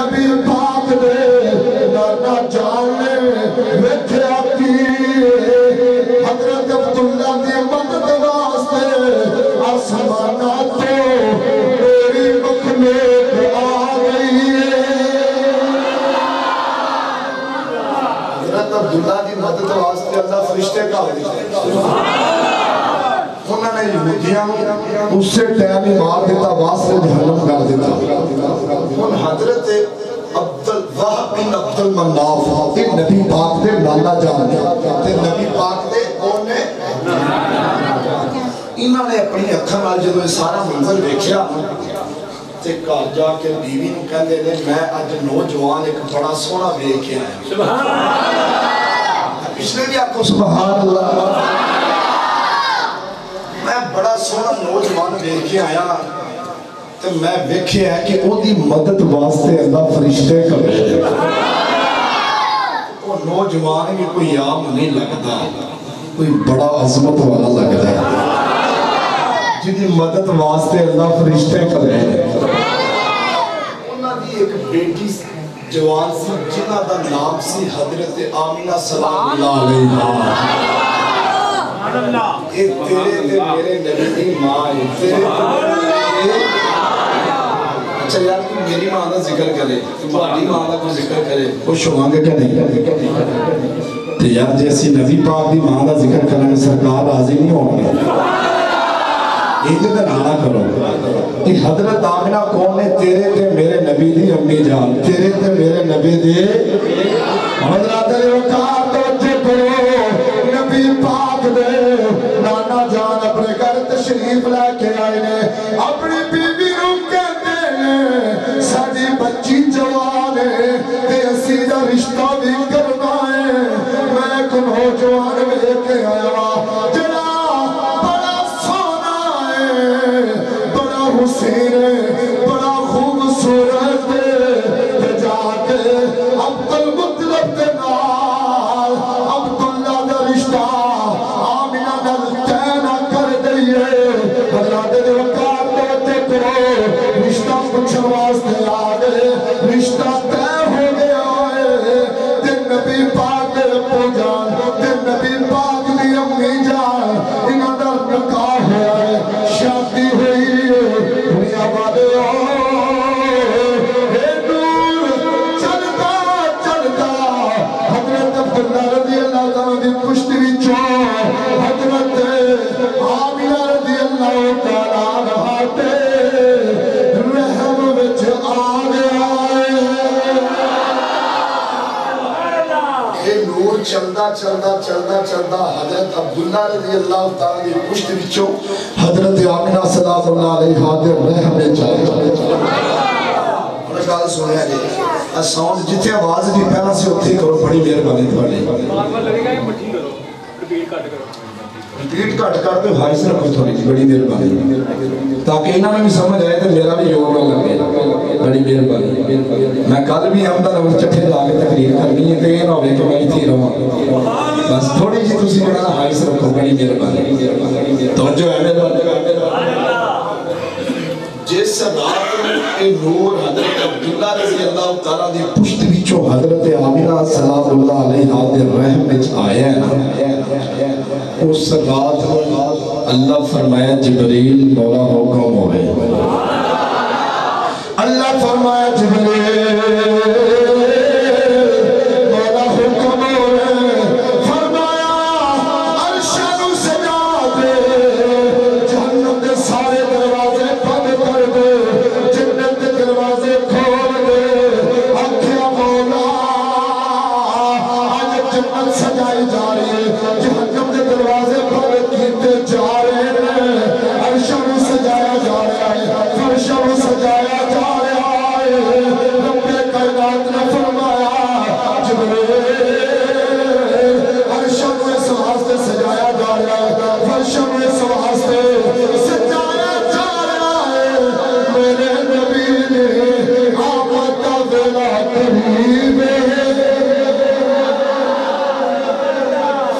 نبی پاک دے نانا جانے ویکھیا کی حضرت عبداللہ دی مدد واسطے آسمانہ تو میری مخلوق آ گئی ہے حضرت عبداللہ دی مدد واسطے اللہ فرشتے کا ہوئی انہوں نے یہودیاں اس سے ٹائم ہی مار دیتا واسطے جہنم کر دیتا ان حضرت وہب بن عبد المناف کہ نبی پاک دے نانا جان تے نبی پاک دے کون نے انہوں نے اپنی اکھاں نال جدوں سارا منظر دیکھیا تے گھر جا کے بیوی نوں کہندے نے میں اج نوجوان ایک بڑا سونا ویکھ کے آیا سبحان اللہ پچھلے بھی آکھو سبحان اللہ میں بڑا سونا نوجوان ویکھ کے آیا تو میں ویکھیا ہے کہ وہ دی مدد واسطے اللہ فرشتے کرے وہ نوجوان بھی کوئی عام نہیں لگتا کوئی بڑا عظمت والا لگتا ہے جدی مدد واسطے اللہ فرشتے کرے انہاں دی ایک بیٹی جوان سی جنہ دا نام سی حضرت آمینہ سلام اللہ علیہا اے تیرے تے میرے نبی دی ماں ہے اچھا یار تو میری ماں دا ذکر کرے تمہاری ماں دا کوئی ذکر کرے خوش ہوں گے کہ نہیں تو یار جیسی نبی پاک دی ماں دا ذکر کرنے سرکار راضی نہیں ہوں گے ایک دن آنا کرو کہ حضرت آمینہ کون ہے تیرے تے میرے نبی دی امی جان تیرے تے میرے نبی دی حضرت وقار توجہ کرو نبی پاک دے نانا جان اپنے گھر تشریف لے کے آئے نے اپنی بیوی نوں کہتے ہیں ساڈی بچی جوان ہے تے اسی دا رشتہ بھی کرنا ہے میں ایک نوجوان لے کے آیا جڑا بڑا سونا ہے بڑا حسین ہے بڑا خوبصورت ہے جا کے عبد المطلب دے نال عبداللہ دا رشتہ آمینہ نال طے نہ کر دئیے حضرت دے وقار توجہ کرو رشتہ پوچھن واسطے آ گئے رشتہ طے ہو گیا ہے تے نبی پاک دے ابو جان تے نبی پاک دی امی جان انہاں دا نکاح ہوا ہے شادی ہوئی ہے دنیا والے حضرت عبداللہ رضی اللہ تعالیٰ دی پشتی وچوں حضرت آمینہ رضی اللہ تعالیٰ عنہ تے رحم وچ آ گیا اے نور چلدا چلدا چلدا چلدا حضرت عبداللہ رضی اللہ تعالیٰ دی پشتی وچوں حضرت آمینہ سلام اللہ علیہ دے رحم وچ آ گیا انہاں گل سنیا جی ساؤنڈ جتنے آواز بھی پہنا سے اتھے کرو بڑی مہربانی تھوڑی ریپیٹ کٹ کر دو ہائی سے رکھو تھوڑی بڑی مہربانی تاکہ انہوں نے بھی سمجھ آئے تو میرا بھی یور نہ لگے بڑی مہربانی میں کل بھی ہم دا نمبر چٹھے لا کے تقریر کرنی ہے کہ یہ نہ ہوئے کہ میں تھی رہا بس تھوڑی جی تسی میرا ہائی سے رکھو بڑی مہربانی توجہ ہے مہربانی جس رات اے نور حضرت عبداللہ رضی اللہ تعالیٰ دی پشت وچوں حضرت آمینہ سلام اللہ علیہ دے رحم وچ آیا ہے اس رات اللہ فرمایا جبریل مولا حکم ہوئے اللہ فرمایا جبریل مولا حکم ہوئے فرمایا عرش نو سجا دے جہنم دے سارے دروازے بند کر دے جنت دے دروازے کھول دے آکھیا مولا آج جنت سجائی جا رہی ہے جہنم دے دروازے بند کیتے جا رہے ہیں عرش نو سجایا جا رہا ہے فرش نو سجایا جا رہا ہے رب کائنات نے فرمایا جبریل عرش نو اس واسطے سجایا جا رہا ہے فرش نو اس واسطے سجایا جا رہا ہے میرے نبی نے آمد کا ویلا قریب ہے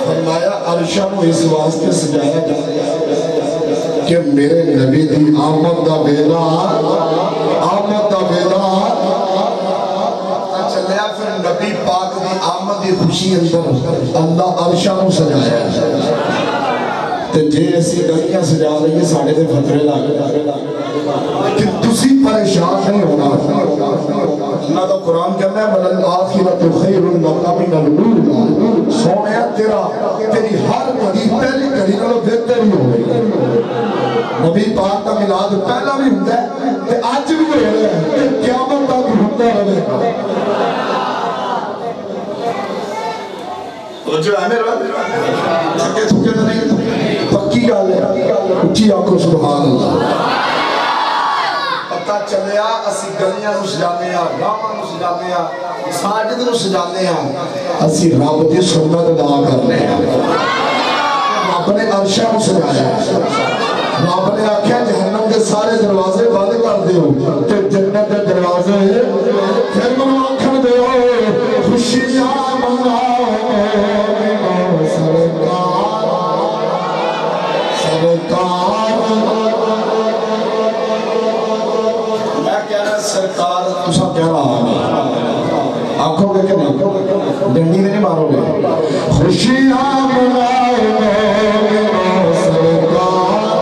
فرمایا عرش نو اس واسطے سجایا جا رہا ہے کہ میرے نبی دی آمد دا ویلا دی خوشی اندر اللہ عرشاں نو سجایا تے جے اسی گلیاں سجا لئیے ساڑھے دے فترے کہ تسی پریشان نہیں ہونا اللہ کا قرآن کہنا ہے وَلَلْآخِرَةُ خَيْرٌ لَكَ مِنَ الْأُولَىٰ سونیا تیری ہر گھڑی پہلی گھڑی نالوں بہتر ہی ہوئے نبی پاک کا میلاد پہلا بھی ہوتا ہے تے آج بھی ہو رہا ہے تے قیامت تک ہوتا رہے گا جو ہے میرے تھکے تھکے تو نہیں پکی گل ہے اچھی آنکھوں سبحان اللہ پتہ چلیا اسی گلیاں نو سجانے ہیں راہاں نو سجانے ہیں مساجد نو سجانے ہیں اسی رب دی سنت ادا کرنے ہیں رب نے عرشاں نو سجایا رب نے آکھیا جہنم کے سارے دروازے بند کر دیو تے جنت کے دروازے پھر منو آکھن دیو خوشیاں مناؤ سرکار میں کہہ رہا سرکار تسا کہہ رہا آنکھوں گے کہ نہیں ڈنڈی نہیں مارو گے خوشیاں مناؤ سرکار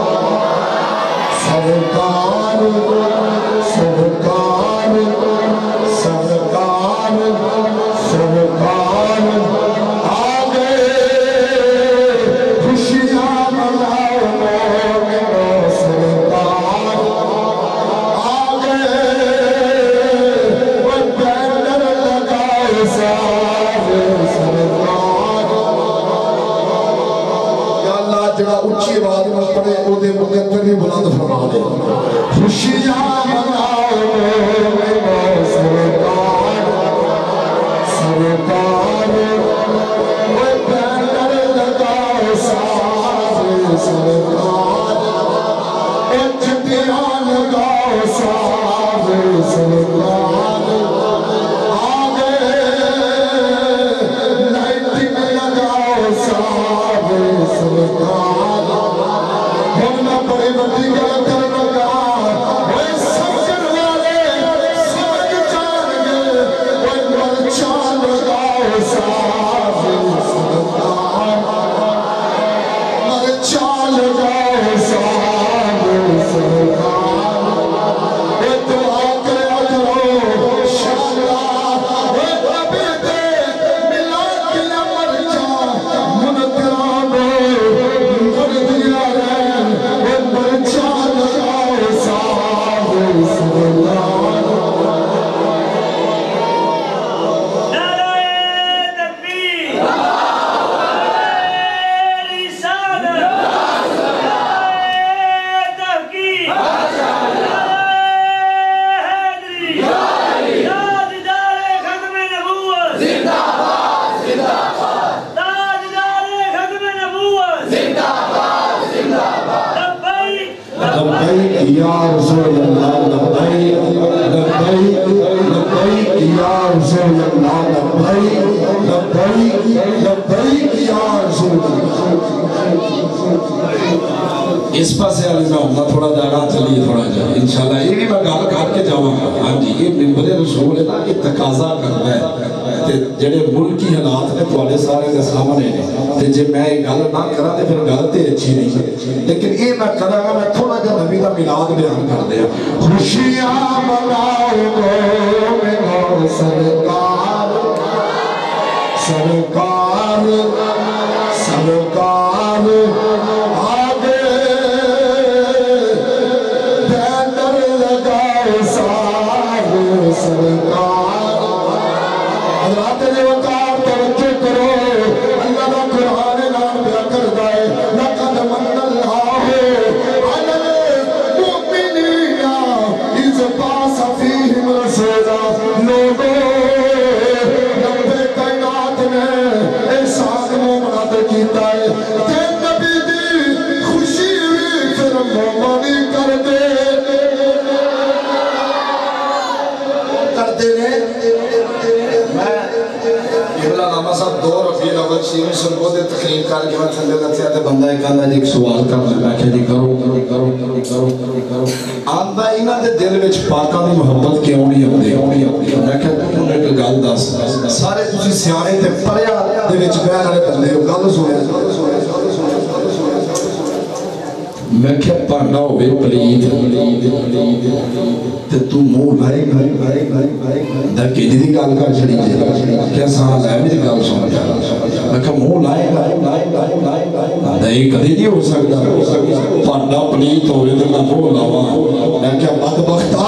سرکار سرکار سرکار سرکار آگے خوشیاں مناؤ سرکار آگے وہ بینر لگائے سرکار یا اللہ جڑا اچھی آواز میں پڑھے او دے مقدر بھی بلند فرما دے خوشیاں مناؤ سرکار سرکار وہ بینر لگائے سرکار اچھتیاں لگاؤ سرکار آگے لائٹنگ لگاؤ سرکار ہم نہ بڑی بڑی گل کر لگا وہ سمجھن والے سمجھ جان گے وہ مرچان لگاؤ سرکار مرچان لگاؤ سرکار اے دعا کریا کرو شاءاللہ اے نبی دے ملاد کی مرچان منکران مردیا رہن اے مرچان لگاؤ سرکار لبیک یا رسول اللہ لبیک لبیک لبیک یا رسول اللہ لبیک لبیک لبیک یا رسول اللہ اس پاس سے علی میں ہونا تھوڑا جاگا چلیے تھوڑا جا انشاءاللہ یہ بھی میں گال کر کے جاؤں گا ہاں جی یہ ممبر رسول ہے نا یہ تقاضا کرتا ہے جڑے ملکی حالات نے تھوڑے سارے کے سامنے تے جے میں گل نہ کرا تے پھر گل تے اچھی نہیں لیکن یہ میں کراں گا میں تھوڑا جا نبی دا میلاد بیان کر دیا خوشیاں مناؤ میرا سرکار سرکار سرکار آگے بینر لگائے سارے سرکار حضرات نے وقار توجہ کرو اللہ کا قرآن نام پیا کر دائے لقد من اللہ علی المؤمنین اذ بعث فیہم رسولا لوگوں نبی کائنات نے احسان مومنات کیتا ہے تے نبی دی خوشی بھی پھر مومنی کر دے نامہ صاحب 2 ربیع الاول شیرین سنگو دے تقریر کر کے میں تھلے لتیا تے بندہ ایک آندہ جی ایک سوال کر لگا کہ جی کرو آندہ انہاں دے دل وچ پاکاں دی محبت کیوں نہیں آندی میں کہ انہوں ایک گل دس سارے تسی سیانے تے پڑھیا دے وچ بہن والے بندے ہو گل سنیا میں کیا پڑھنا ہوئے پلید تے تو منہ لائے دھکے جی دی گل کر چھڑی جے کیا سال ہے میری گل سن میں کہا منہ لائے نہیں کدی نہیں ہو سکتا پڑھنا پلید ہوئے تے میں منہ لاواں میں کیا بدبختہ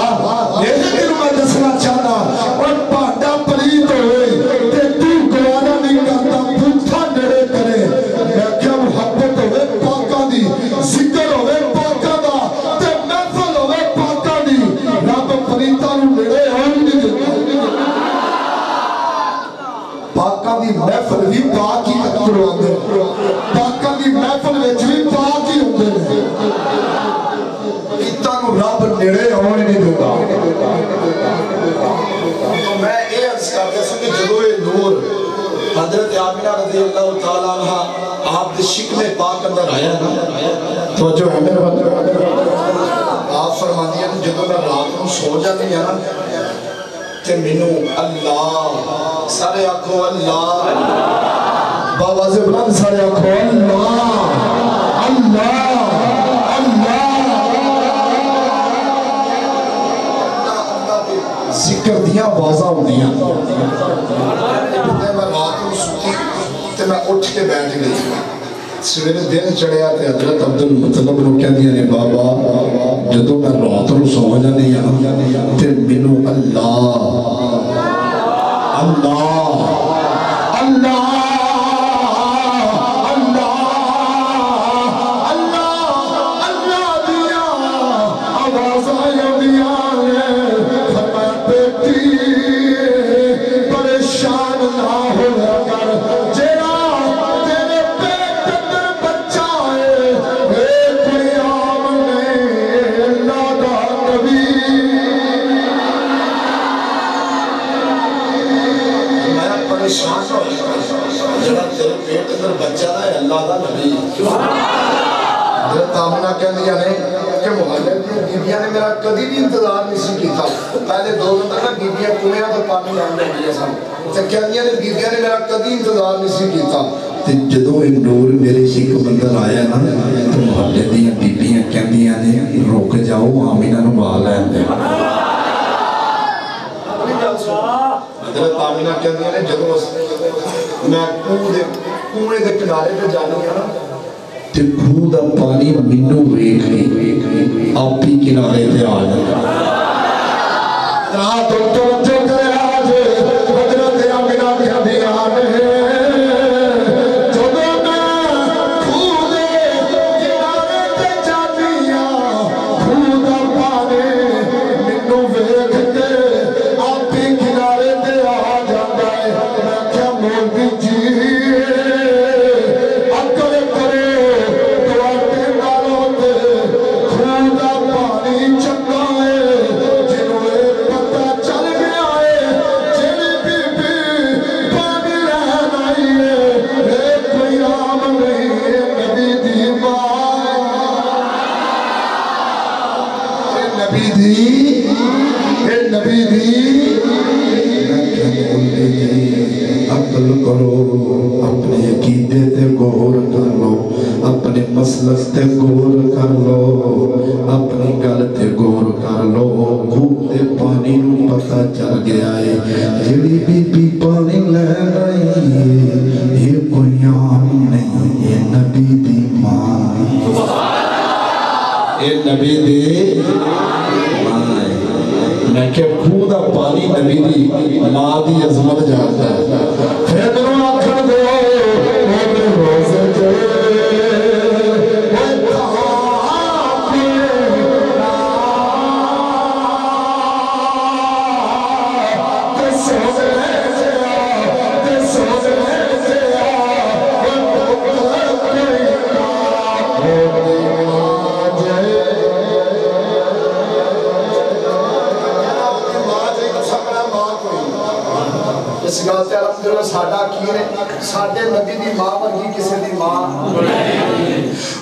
ایسے دنوں میں دسنا چاہنا اور پڑھنا پلید ہوئے تے تو گوانا نہیں کرتا بھوٹا نڑے کرے میں کیا محبت ہوئے پاکاں دی ذکر ہوئے پاکاں دا تے محفل ہوئے پاکاں دی رب پریتاں نوں نڑے ہون نہیں دیتا پاکاں دی محفل بھی پاک ہی کرواندے پاکاں دی محفل وچ بھی پاک ہی ہوندے نے پریتاں نوں رب نڑے ہون نہیں دیتا تو میں یہ عرض کرتا سوں کہ جدو یہ نور حضرت آمینہ رضی اللہ تعالیٰ عنہ آپ دے شکل پاک اندر آیا نا توجہ ہے میرے بندے آپ فرماتی ہیں جدو میں رات میں سو جاتی ہے نا تے منو اللہ سارے آنکھوں اللہ باواز بلند سارے آنکھوں اللہ اللہ ذکر دیاں آوازاں ہوندیاں میں رات کو سوتی تے میں اٹھ کے بیٹھ گئی سویرے دن چڑھیا تے حضرت عبدالمطلب نو کہندیاں نے بابا جدوں میں رات کو سو جاندی ہاں تے مینوں اللہ اللہ اللہ بچہ ہے اللہ دا نبی حضرت آمنہ کہندیاں نے کہ محلے کی بیبیاں نے میرا کدی بھی انتظار نہیں کیتا پہلے 2 دن تک بیبیاں کنیاں تو پانی لان لگیاں سن تے کہندیاں نے بیبیاں نے میرا کدی انتظار نہیں کیتا تے جدوں یہ نور میرے شک اندر آیا نا تو محلے دی بیبیاں کہندیاں نے رک جاؤ آمنہ نو بال لین دے حضرت آمنہ کہندیاں نے جدوں میں کنویں دے کنارے پہ جانے گا نا تے خون دا پانی منوں ویکھ آپ ہی کنارے پہ آ جاتا رات توجہ کرے آج حضرت آمنہ کہندیاں نے جدوں میں خون دے کنارے پہ جانے خون دا پانی منوں ویکھ کے آپ ہی کنارے پہ آ جاتا ہے میں کیا مولوی جی اپنے عقیدے تے غور کر لو اپنے مسلک تے غور کر لو اپنی گل تے غور کر لو خوب تے پانی نو پتہ چل گیا ہے جڑی بی بی پانی لین آئی یہ کوئی عام نہیں یہ نبی دی ماں یہ نبی دی ماں میں کہ خون دا پانی نبی دی ماں دی عظمت جانتا ہے پھر دنوں آکھر دو میرے روزے جائے اس گل تے الحمدللہ ساڈا کی ہے ساڈے نبی دی ماں ورگی کسی دی ماں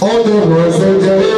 او دے روزے جڑے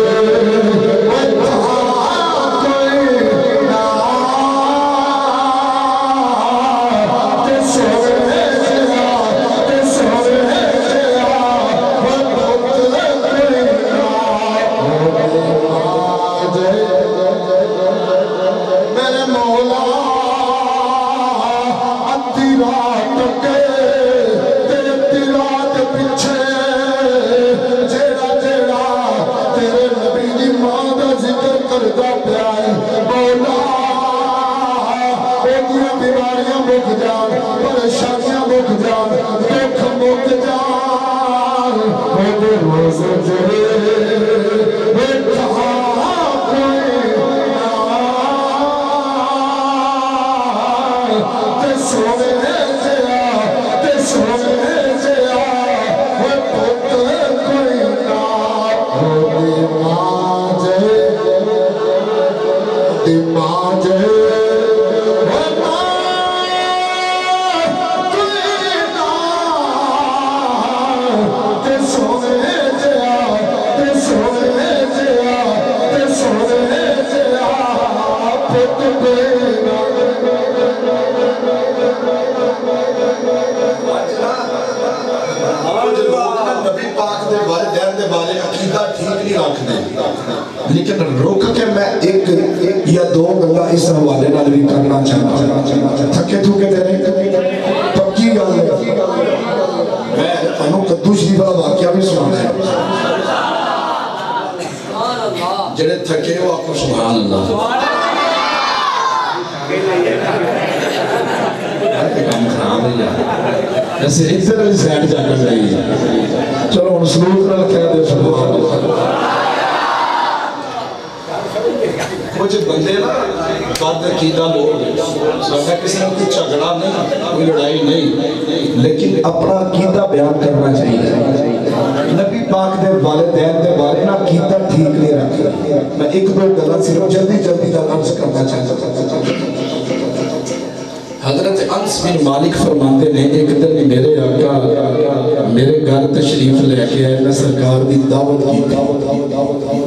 لیکن روک کے میں ایک یا دو گلا اس حوالے نال بھی کرنا چاہتا ہوں تھکے تھوکے دے نہیں پکی گل ہے میں تانوں کدو شریف والا واقعہ بھی سنانا ہے جڑے تھکے ہو آپ کو سبحان اللہ کام خراب ہے یار ایسے ادھر والی سائڈ جا کر رہی ہے چلو ہن سلوک نال کہہ دے سبحان اللہ کچھ بندے نا بد عقیدہ لوگ ساڈا کسی نے کوئی جھگڑا نہیں کوئی لڑائی نہیں لیکن اپنا عقیدہ بیان کرنا چاہیے نبی پاک دے والدین دے بارے نا عقیدہ ٹھیک نہیں رکھا میں ایک دو گلاں صرف جلدی دا عرض کرنا چاہتا ہوں حضرت انس بن مالک فرماتے ہیں ایک دن میرے آقا میرے گھر تشریف لے کے آئے میں سرکار دی دعوت کی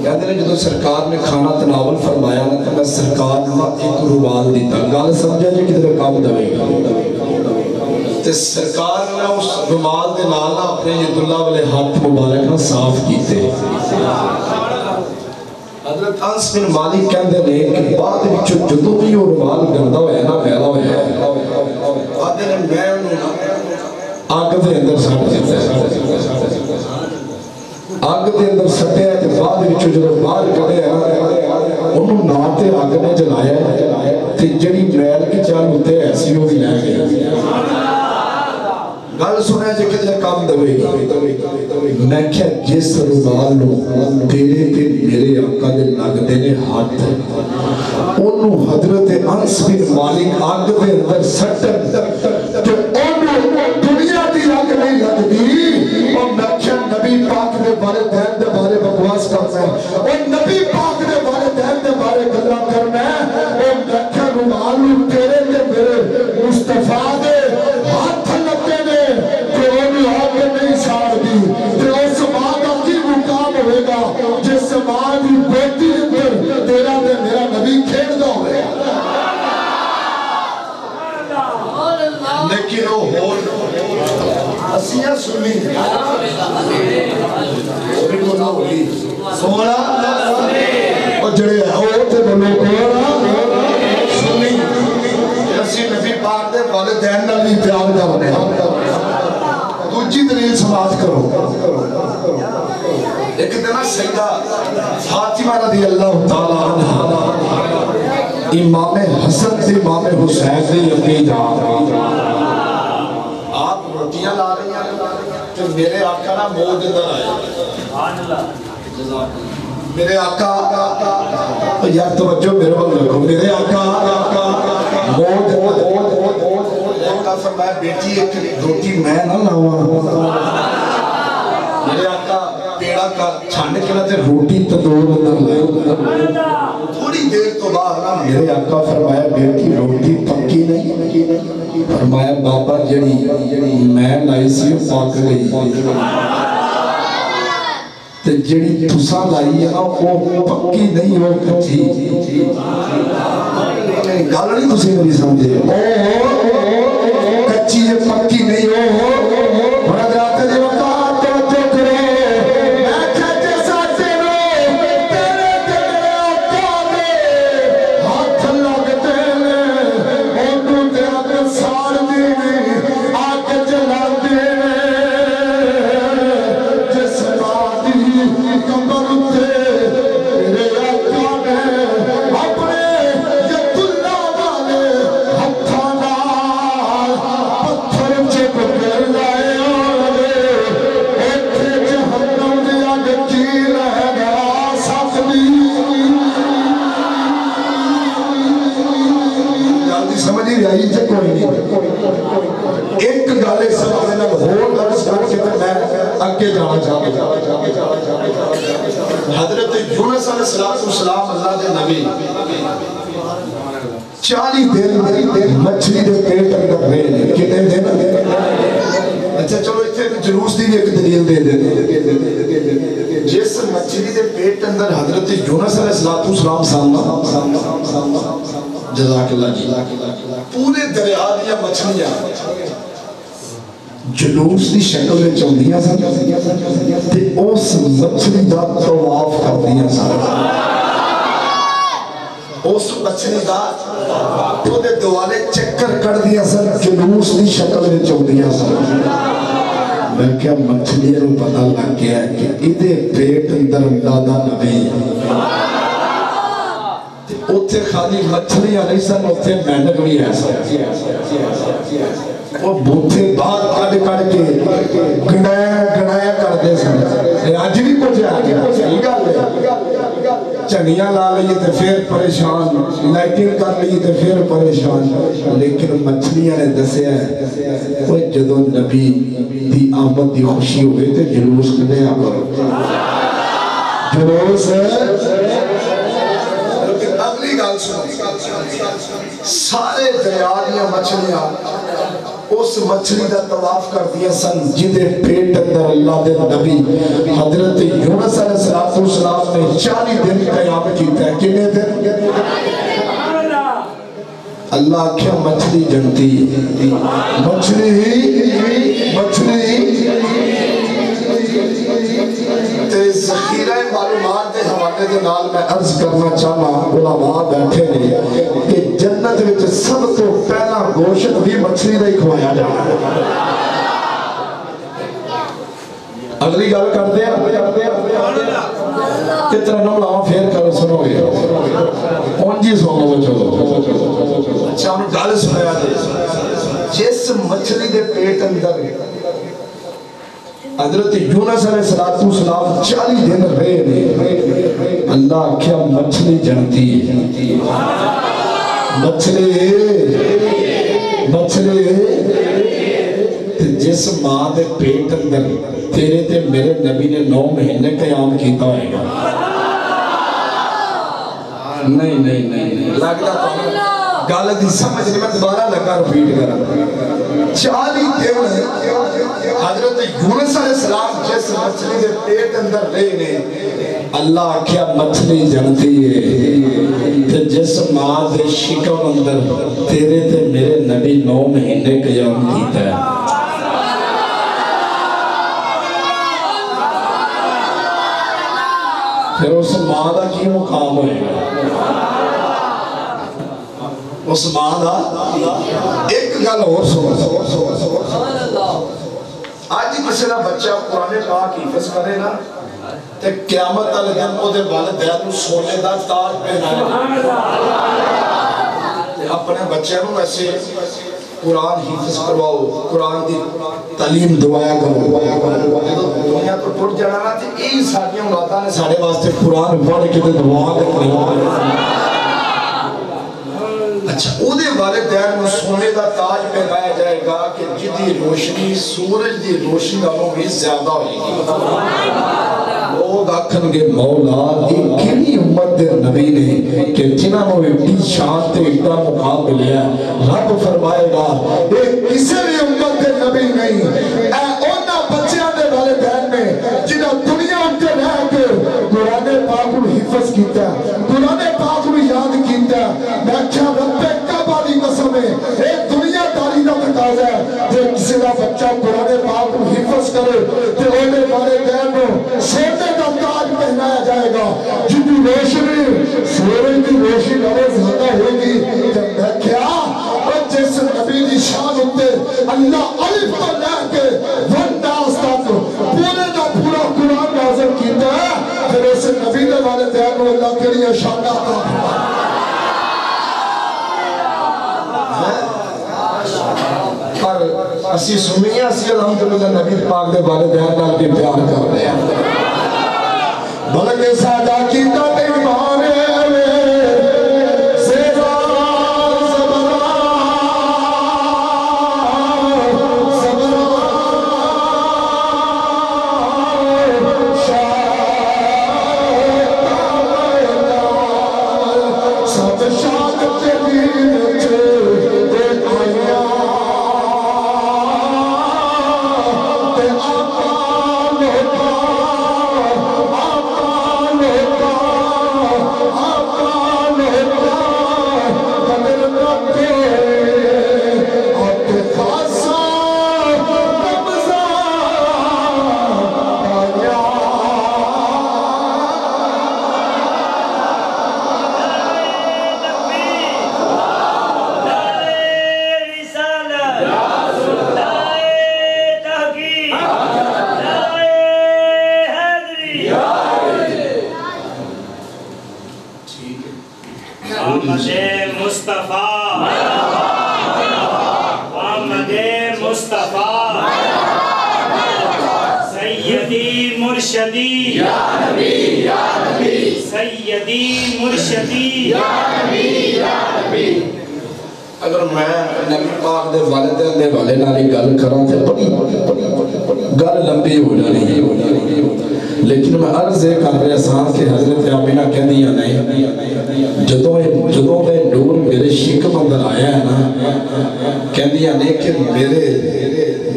کہتے ہیں جدو سرکار نے کھانا تناول فرمایا نا تو میں سرکار نے ایک رومال دیتا گل سمجھا جی کدھر کام دوے گا تے سرکار نے اس رومال دے نال اپنے ید اللہ والے ہاتھ مبارک نہ صاف کیتے حضرت انس بن مالک کہندے نے کہ بعد وچ جدوں بھی وہ رومال گندا ہویا نا میلا ہویا آدھے نے میں انہوں آگ دے اندر سٹ دیتا ہے آگ دے اندر سٹے ہے کہ بعد وچ جدوں باہر کڑے ہے انہوں نہ تے آگ نے جلایا تے جڑی میل کی چال ہوتے ایسی ہو بھی لے گیا گل سنے جے کدھر کام دوے گی میں کیا جس رومال نو تیرے تے میرے آقا دے لگ دینے ہاتھ انہوں حضرت انس بن مالک آگ دے اندر سٹن تو انہوں دنیا دی آگ نہیں لگ دی اور میں کیا نبی پاک دے بارے دین دے بارے بکواس کرنا ہے اور نبی پاک دے بارے دین دے بارے گلہ کرنا ہے اور میں کیا رومال نو تیرے تے میرے مصطفیٰ دے ہاتھ جس ماں دی بیٹی اندر تیرا دے میرا نبی کھیڑ دا ہوئے لیکن وہ ہون اسیاں سنی سونا اور جڑے ہوتے بلو کونا سنی اسی نبی پاک دے والدین نال بھی پیار دا ہونے دوجی دلیل سماعت کرو ایک دن سیدہ فاطمہ رضی اللہ تعالیٰ عنہ امام حسن سے امام حسین سے یقین جان آپ روٹیاں لا رہی ہیں تو میرے آقا نا موت اندر آئے میرے آقا یار توجہ میرے بل رکھو میرے آقا موت آقا فرمایا بیٹی ایک روٹی میں نہ لاؤں میرے آقا پیڑا کا چھاننے کے لئے روٹی تندور اندر لائے تھوڑی دیر تو بعد میرے آقا فرمایا بیٹی روٹی پکی فرمایا بابا جڑی میں لائی سی وہ پاک گئی تے جڑی تساں لائی ہے نا وہ پکی نہیں ہو کچھی گل نہیں تسی میری سمجھے کچی ہے پکی نہیں ہو بڑا جاتے جو کہا تو چکرے میں کھچے ساتھے رو تیرے تیرے آقا دے ہاتھ لگتے ہیں اُنہوں نے آگے سار دینے آگے جلا دینے جس بادی کمبر تھے تیرے آقا نے اپنے ید اللہ والے ہتھانا پتھر چپ کر لائے آنے ایتھے جہنم دیا گچی رہنا سکتی جلدی سمجھی رہی تھے کوئی نہیں ایک گالے سب دینا ہو لفظ کر کے میں اگے جانا چاہتا حضرت یونس علیہ السلام اللہ دے نبی 40 دن مچھلی دے پیٹ اندر رہے کتنے دن اچھا چلو اتنے جلوس دی بھی ایک دلیل دے دے جس مچھلی دے پیٹ اندر حضرت یونس علیہ السلام سامنا جزاک اللہ جی پورے دریا دیا مچھلیاں جلوس دی شکل میں چوندیاں سن تے اس مچھلی دا طواف کردیاں سن اس مچھلی دا وہ دے دوالے چکر کر دیا سن جلوس دی شکل میں چوندیاں سن میں کیا مچھلی رو پتہ لگ گیا ہے کہ ادھے پیٹ اندر دادا نبی اتھے خالی مچھلیاں نہیں سن اتھے مینڈک بھی ایسا وہ بوتھے باہر کڑ کڑ کے گنایا کر دے سن آج بھی کچھ آگیا چنیاں لا لئیے تے پھر پریشان لائٹنگ کر لئیے تے پھر پریشان لیکن مچھلیاں نے دسے ہیں وہ جدو نبی دی آمد دی خوشی ہوئے تے جلوس کنے آگر جلوس اگلی گال سارے دریاریاں مچھلیاں اس مچھلی دا طواف کر دیا سن جدے پیٹ اندر اللہ دے نبی حضرت یونس علیہ السلام نے 40 دن قیام کیتا ہے کنے دن اللہ کیا مچھلی جنتی مچھلی تے ذخیرہ معلومات دے حوالے دے نال میں عرض کرنا چاہنا علماء بیٹھے نے کہ جنت وچ سب تو پہلا گوشت بھی مچھلی دا ہی کھوایا جانا اگلی گل کرتے ہیں کتنا نولا پھر کرو سنو گے اونجی سنو بچو اچھا ہم گل سنایا دے جس مچھلی دے پیٹ اندر حضرت یونس علیہ السلام 40 دن رہے نے اللہ کیا مچھلی جنتی مچھلی جس ماں دے پیٹ اندر تیرے تے میرے نبی نے 9 مہینے قیام کیتا ہوئے گا نہیں لگتا تو گالہ دی سمجھ نہیں میں دوبارہ لگا رپیٹ کرا 40 دن حضرت یونس علیہ السلام جس مچھلی دے پیٹ اندر رہے نے اللہ کیا مچھلی جنتی ہے جس ماں دے شکم اندر تیرے تے میرے نبی 9 مہینے قیام کیتا ہے پھر اس ماں دا کی مقام ہوئے گا اس ماں دا ایک گل اور سو آج کسینا بچہ قرآن پاک حفظ کرے نا تے قیامت تل دن کو دے والدین سونے دا تاج پہنائے اپنے بچے نو ایسے قرآن حفظ کرواؤ قرآن دی تعلیم دعایا کرو دنیا تو ٹوٹ جانا نا تے ای ساڑھیاں اولادہ نے ساڑھے واسطے قرآن پڑھ کے دعا کرنے اچھا او دے والدین میں سونے کا تاج پہنایا جائے گا کہ جدی روشنی سورج دی روشنی نالوں بھی زیادہ ہوئے گی لوگ آکھن گے مولا یہ کیلی امت دے نبی نے کہ جنہاں نے ایڈی شان تے ایڈا مقام ملیا رب فرمائے گا یہ کسی بھی امت دے نبی نہیں اے اونا بچیاں دے والدین میں جنہاں دنیا اندے رہ کے قرآن پاک کو حفظ کیتا قرآن پاک کو یاد کیتا میں کیا رب کعبہ دی قسم ہے ایک دنیا داری دا تقاضا ہے جو کسی دا بچہ قرآن پاک کو حفظ کرے تے اونے والدین کو سونے کا تاج پہنایا جائے گا جن کی روشنی سورج کی روشنی نالوں زیادہ ہوگی جب میں کیا اور جس نبی دی شان ہوتے اللہ الف تو لے کے والناس تک پورے دا پورا قرآن نازل کیتا ہے پھر اس نبی دے والدین کو اللہ کے لیے شان آتا پر اسی سنیے اسی الحمدللہ نبی پاک دے والدین نال بھی پیار کر رہے ہیں بلکہ سادہ کی تاتے مانے اگر میں نبی پاک دے والدین دے والے نالی گل کروں تے بڑی گل لمبی ہو جانی لیکن میں عرض کر رہا سان کہ حضرت آمینہ کہہ دیا نہیں جدوں میں نور میرے شکم اندر آیا ہے نا کہہ دیا نہیں کہ میرے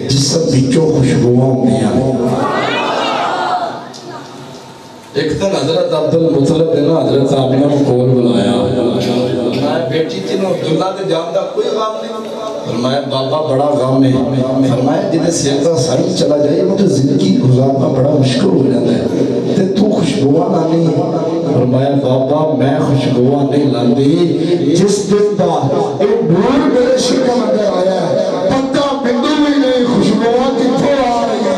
جسم بچوں خوشبوہاں ہوندیاں ایک دن حضرت عبدالمطلب نے حضرت آمینہ کو کول بلایا فرمایا بیٹی تینوں عبداللہ دے جاندہ کوئی غام نہیں فرمایا بابا بڑا غام ہے فرمایا جنہیں سیدہ سائی چلا جائے مجھے زندگی گزارنا بڑا مشکل ہو جاتا ہے تے تو خوشبوہ لانے فرمایا بابا میں خوشبوہ نہیں لاندی جس دن دا ایک نور میرے شکم اندر آیا ہے پتہ بندو بھی نہیں خوشبوہ کی تھوڑا آ رہی ہے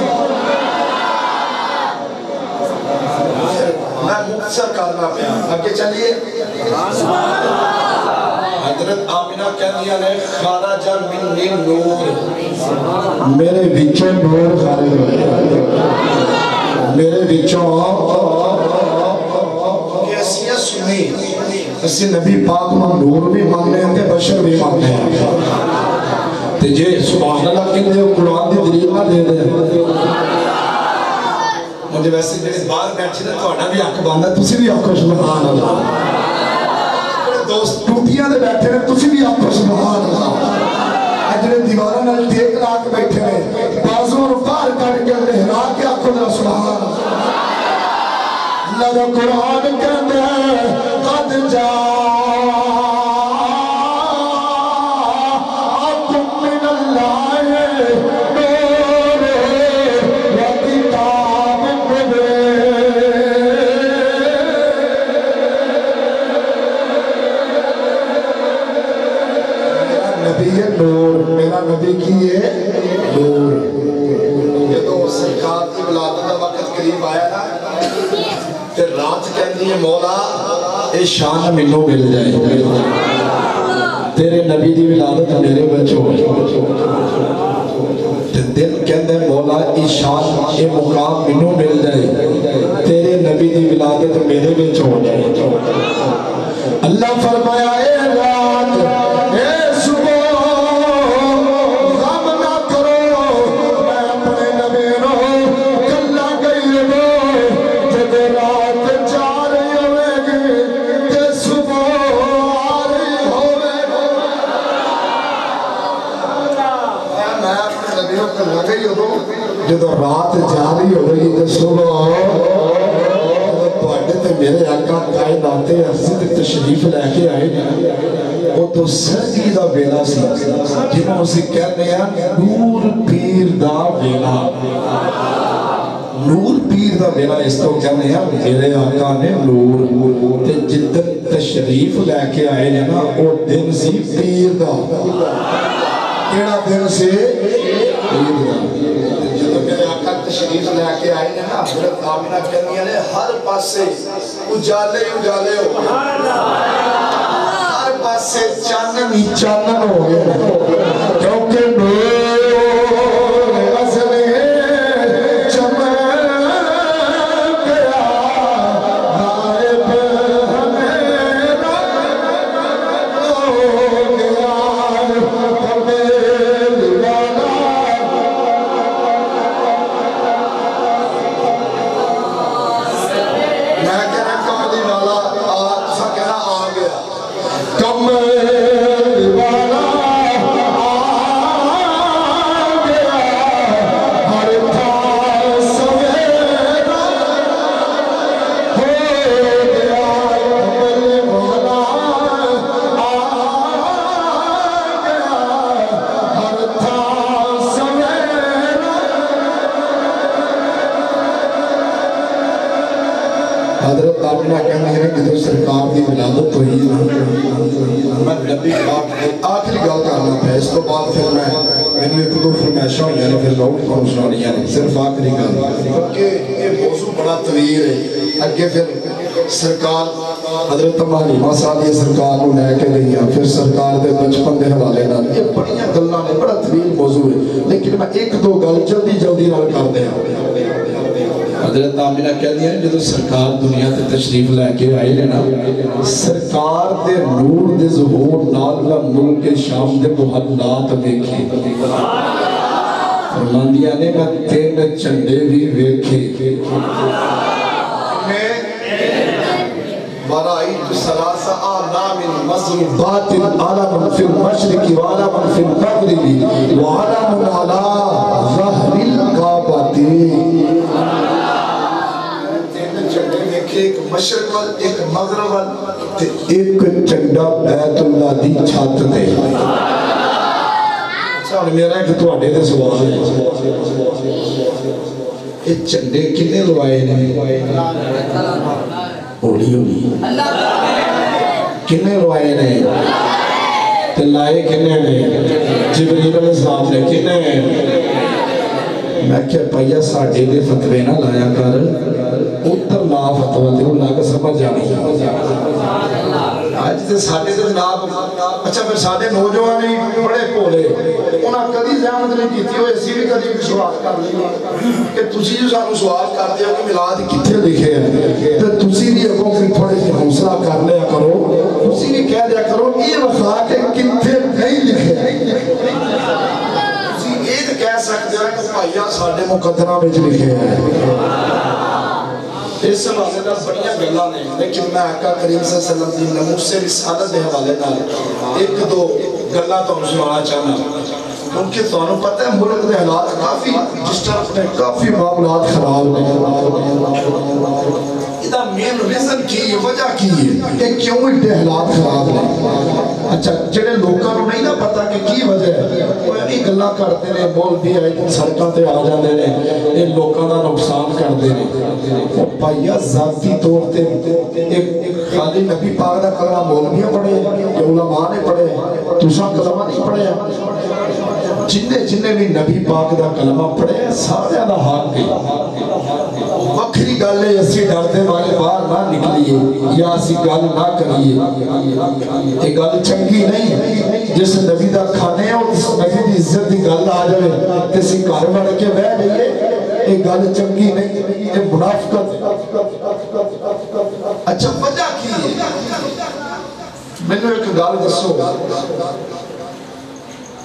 میں مختصر کرنا پیا آگے چلیے حضرت آمینہ کہہ دیا نے خارج منی نور میرے بچوں نور خارج ہوئے میرے بچوں کیسیاں سنی اسی نبی پاک میں نور بھی مانگنے ہیں کہ بشر بھی مانگنے ہیں تے جے سبحان اللہ کہ دے قرآن دی دلیل نہ دے دے مجھے ویسے جیسے بار بیٹھے تھے تو اڑا بھی حق باندھا تسی بھی آکھو سبحان اللہ دوست ٹوٹیاں دے بیٹھے ہیں تسی بھی آکھو سبحان اللہ اجرے دیوارہ نال دیکھ لاکھ بیٹھے ہیں بازوں اور پار کر کے لہرا کے آکھو در سبحان اللہ دا قرآن کہتے ہیں قد جا نبی کی ہے نور یہ تو سرکار کی ولادت کا وقت قریب آیا نا پھر رات کہتی ہے مولا اے شان منو مل جائے تیرے نبی دی ولادت میرے بچوں دل کہتے ہیں مولا اے شان اے مقام منو مل جائے تیرے نبی دی ولادت میرے بچوں اللہ فرمایا اے رات اے لگ گئی ہو جب رات جاری ہو گئی تو صبح تے میرے آقا کائنات عرض تے تشریف لے کے آئے وہ تو سردی دا ویلا سی جنہوں اسی کہتے ہیں نور پیر دا ویلا نور پیر دا ویلا اس تو کہتے ہیں میرے آقا نے نور تے جدن تشریف لے کے آئے نا وہ دن سی پیر دا کیڑا دن سے پیر دا میرے آقا تشریف لے کے آئے نا حضرت آمینہ کہنی ہے ہر پاس سے اجالے اجالے ہو ہر پاس سے چانن ہی چانن ہو گئے کیونکہ نور غزل چمک گیا غائب ہمیرا ہو گیا حضرت آمینہ کہنا ہے کہ جو سرکار کی ولادت ہوئی میں نبی پاک آخری گل کرنا ہے اس تو بعد پھر میں نے ایک دو فرمائشاں ہوئی ہیں پھر لوگ کون سنانی ہیں صرف آخری گل کیونکہ یہ موضوع بڑا طویل ہے اگے پھر سرکار حضرت معلیمہ سعدیہ سرکار کو لے کے گئی ہے پھر سرکار دے بچپن دے حوالے نال یہ بڑیاں گلاں نے بڑا طویل موضوع ہے لیکن میں ایک دو گل جلدی جلدی نال کر دے حضرت آمینہ کہہ دیا جب سرکار دنیا تے تشریف لے کے آئے لینا سرکار دے نور دے ظہور نال ملک شام دے محلات دیکھے فرماندیاں نے میں تین چندے بھی ویکھے ورائیت سلاسہ آلام مضروبات علم فی المشرق وعلم فی المغرب وعلم علی ظہر القابتی ایک مشرق وال ایک مغرب وال ایک چنڈا بیت اللہ دی چھت تے میرا ایک تو آنے دے سوال ہے یہ چنڈے کنے لوائے نے اولی اولی کنے لوائے نے تلائے کنے نے جبریل علیہ السلام نے کنے میں کیا پہیا ساڑھے دے فتوے نہ لایا کر اتر لا فتوہ تے اللہ کا سمجھ جانی آج تے ساڑھے دے ناب اچھا پھر ساڑھے نوجوانی بڑے پولے انہاں کدی زیامت نہیں کیتی ہوئے اسی بھی کدی بھی سوال کر لیں کہ تسی جو سانو سوال کر دیا کہ ملاد کتھے لکھے ہیں تو تسی بھی اگوں کی تھوڑے کی حوصلہ کر لیا کرو تسی بھی کہہ دیا کرو یہ وفا کے کتھے نہیں لکھے ایک کہہ سکتے ہیں کہ بھائیہ ساڑھے مقدرہ میں لکھے ہیں اس سے حوالے نال بڑیاں گلاں نے لیکن میں آقا کریم صلی اللہ علیہ وسلم دی نموز سے رسالت دے حوالے نال ایک دو گلاں تو سنانا چاہنا کیونکہ تانوں پتہ ہے ملک دے حالات کافی جس طرف میں کافی معاملات خراب ہیں ادا مین ریزن کی وجہ کی ہے کہ کیوں اٹھے حالات خراب ہیں اچھا جڑے لوکاں نوں نہیں نہ پتا کہ کی وجہ ہے وہ ایک گلاں کرتے نے بول بھی آئے سڑکاں تے آ جاندے نے یہ لوکاں دا نقصان کردے نے او بھائیا ذاتی طور تے ایک خالی نبی پاک دا کلمہ مولویاں پڑھے یا علماء نے پڑھے تساں کلمہ نہیں پڑھے جننے بھی نبی پاک دا کلمہ پڑھے سارے دا حق گئی وکری گل ہے اسی ڈرتے والے باہر نہ نکلیے یا اسی گل نہ کریے یہ گل چنگی نہیں جس نبی دا کھانے ہیں اور اس نبی دی عزت دی گل آ جائے کسی گھر بڑھ کے بہ گئیے یہ گل چنگی نہیں یہ منافقت اچھا وجہ کی ہے میں نے ایک گل دسو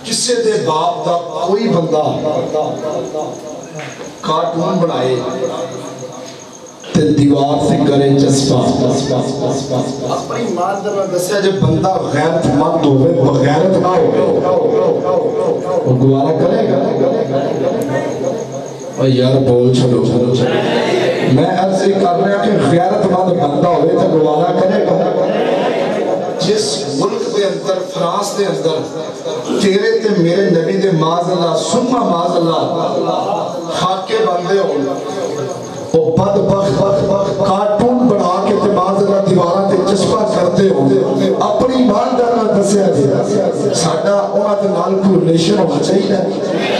کسے دے باپ دا کوئی بندہ کارٹون بنائے تے دیوار سے کرے چسپا اپنی مان در میں دسیا جب بندہ غیرت مند ہوئے بغیرت نہ ہوئے وہ گوارا کرے گا یار بول چھڑو میں عرض کر رہا کہ غیرت مند بندہ ہوئے تو گوارا کرے گا جس ملک دے اندر فرانس دے اندر تیرے تے میرے نبی دے معاذ اللہ سنما معاذ اللہ خاکے بندے ہو وہ بد بخت کارٹون بنا کے تے معاذ اللہ دیوارہ تے چسپا کرتے ہو اپنی ایماندار نہ دسیا دے ساڈا انہاں دے نال کوئی ریلیشن ہونا چاہیے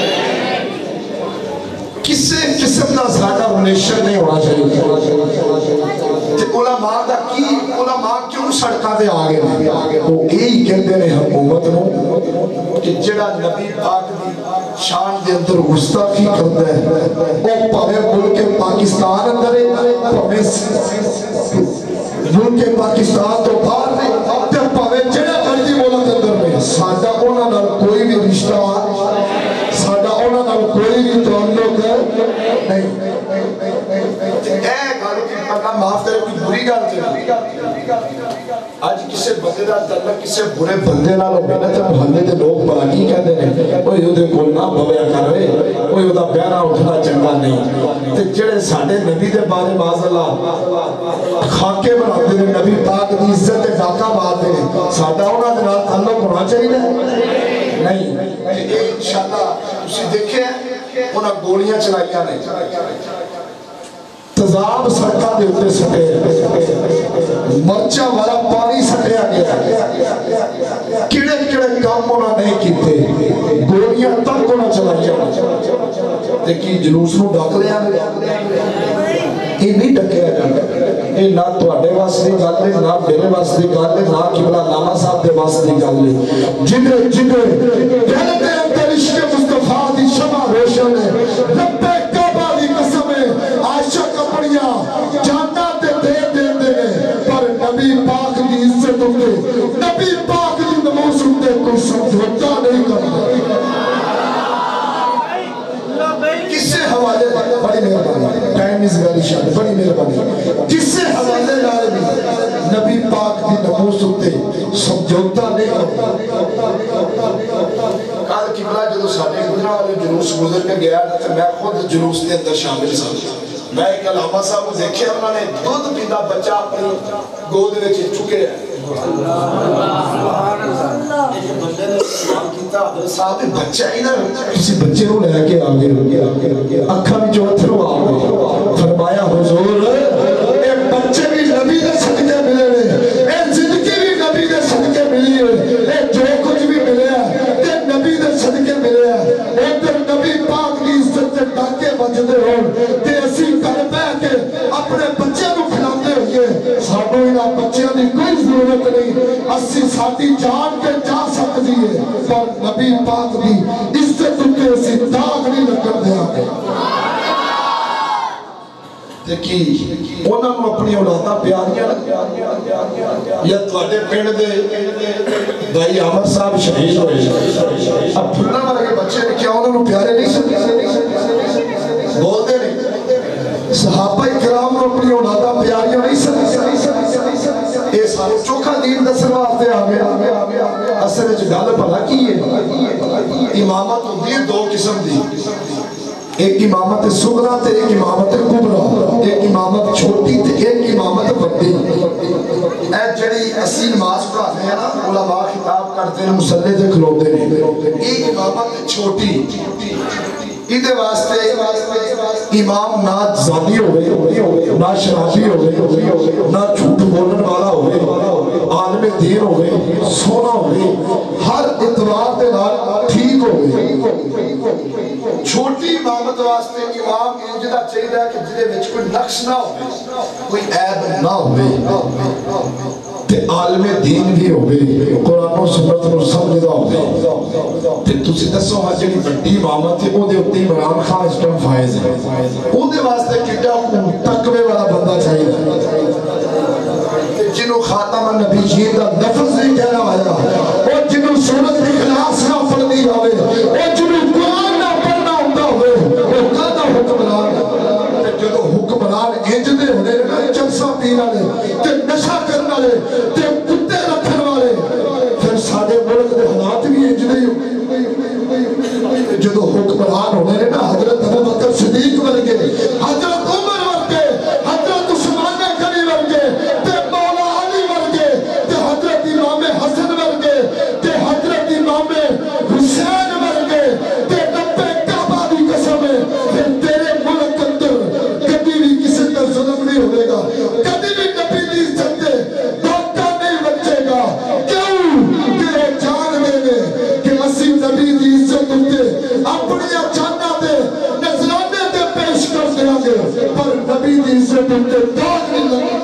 کسے قسم کا ساڈا ریلیشن نہیں ہونا چاہیے علماء دا کی علماء کیوں سڑکاں تے آ گئے وہ یہی کہتے ہیں حکومت نو کہ جڑا نبی پاک دی شان دے اندر گستاخی کرتا ہے وہ پاوے ملک پاکستان اندر ہے پاوے ملک پاکستان تو باہر ہے تے پاوے جڑا مرضی ملک اندر میں ساڈا انہاں نال کوئی بھی رشتہ ساڈا انہاں نال کوئی بھی تعلق نہیں معاف کرے کوئی بری گل تے اج کسے بندے دا تعلق کسے برے بندے نال ہوے نا تے محلے دے لوگ بڑا کی کہندے نے اوے اودے کول نہ بویا کر وے اوے اودا بیانہ اٹھنا چنگا نہیں تے جڑے ساڈے نبی دے بارے معاذ اللہ خاکے بناتے نے نبی پاک دی عزت تے ڈاکا مارتے نے ساڈا انہاں دے نال تعلق ہونا چاہیے نہیں انشاءاللہ تسی دیکھے انہاں گولیاں چلائیاں نے تضاب سڑکاں دے اوتے سٹے مرچاں والا پانی سٹیا گیا کیڑے کیڑے کام انہاں نہیں کیتے گولیاں تک انہاں چلائیاں تے کی جلوس نو ڈک لیا یہ نہیں ڈکیا جاتا یہ نہ تواڈے واسطے گل ہے نہ میرے واسطے گل ہے نہ قبلہ نامہ صاحب دے واسطے گل ہے جدے جدے دل دے اندر عشق مصطفیٰ دی شمع روشن ہے رب کعبہ دی قسم ہے عاشق اپنیاں جانا تے دے دے پر نبی پاک دی عزت ہوندے نبی پاک دی نماز ہوندے کوئی سمجھوتا نہیں کرتا کسے حوالے بڑی مہربانی ٹائم از ویری شارٹ بڑی مہربانی کسے حوالے لائے بھی نبی پاک دی نماز ہوندے سمجھوتا نہیں کرتا کال قبلہ جدو ساڑھے گزرا والے جلوس گزر کے گیا تو میں خود جلوس کے اندر شامل سا میں ایک علامہ صاحب کو دیکھے انہوں نے دودھ پیتا بچہ اپنی گود میں چکے ہیں صاحب بچہ ہی نا کسی بچے کو لے کے آگے اکھا بھی جو اتھرو آگے فرمایا حضور ایک بچے بھی نبی دے صدقے ملے رہے ایک زندگی بھی نبی دے صدقے ملی ہے ایک جو کچھ بھی ملے ہے ایک نبی دے صدقے ملے ہے ایک در نبی پاک کی عزت سے ڈاکے بجدے ہو تے اسی کر بے کے اپنے بچے کو کھلاتے ہوئے سانو انہاں بچیاں دی کوئی ضرورت نہیں اسی ساتھی جان کے جا سکتی ہے پر نبی پاک دی عزت کے اسی داغ نہیں لگن دیا گے دیکھی انہوں نے اپنی اولادہ پیاریاں یا تواڈے پنڈ دے بھائی عامر صاحب شہید ہوئے اب پھلنا والے بچے کیا انہوں نے پیارے نہیں سکتے بولتے نہیں صحابہ کرام نے اپنی اولادہ پیاریاں نہیں سکتے یہ سارے چوکھا دین دسن واسطے آ گیا اصل وچ گل بھلا کی ہے امامت ہوندی ہے دو قسم دی ایک امامت صغرا تے ایک امامت کبرا ایک امامت چھوٹی تے ایک امامت بڑی اے جڑی اسی نماز پڑھاتے ہیں نا علماء خطاب کرتے ہیں مصلی تے کھلوتے ہیں ایک امامت چھوٹی ادھے واسطے امام نہ زانی ہوئے نہ شرابی ہوئے نہ جھوٹ بولن والا ہوئے عالم دین ہوئے سونا ہوئے ہر اتوار دے نال ٹھیک ہوئے چھوٹی امامت واسطے امام انجدہ چاہیے کہ جدے وچ کوئی نقص نہ ہوئے کوئی عیب نہ ہوئے تے عالم دین بھی ہوئے قرآن و سنت و سمجھدہ ہوئے تے تسی دسو ہاں جڑی بڑی امامت ہے او دے اتے عمران خان اس ٹائم فائز ہے او دے واسطے کڈا تقوی والا بندہ چاہیے جنہوں خاتم النبیین دا لفظ نہیں کہنا آیا اور جنہوں سورت اخلاص نہ پڑھنی ہوئے اور جنہوں قرآن نہ پڑھنا ہوتا ہوئے وہ کہنا حکمران جدو حکمران انجدے ہونے لگا چلسہ پینا لے تے نشہ کرنا لے تے کتے رکھن والے پھر ساڑے ملک دے حالات بھی انجدے ہو جدو حکمران ہونے لگا حضرت ابو بکر صدیق اپنی جاناں تے نذرانے تے پیش کر دیاں گے پر نبی دی عزت تے داغ نہیں لگے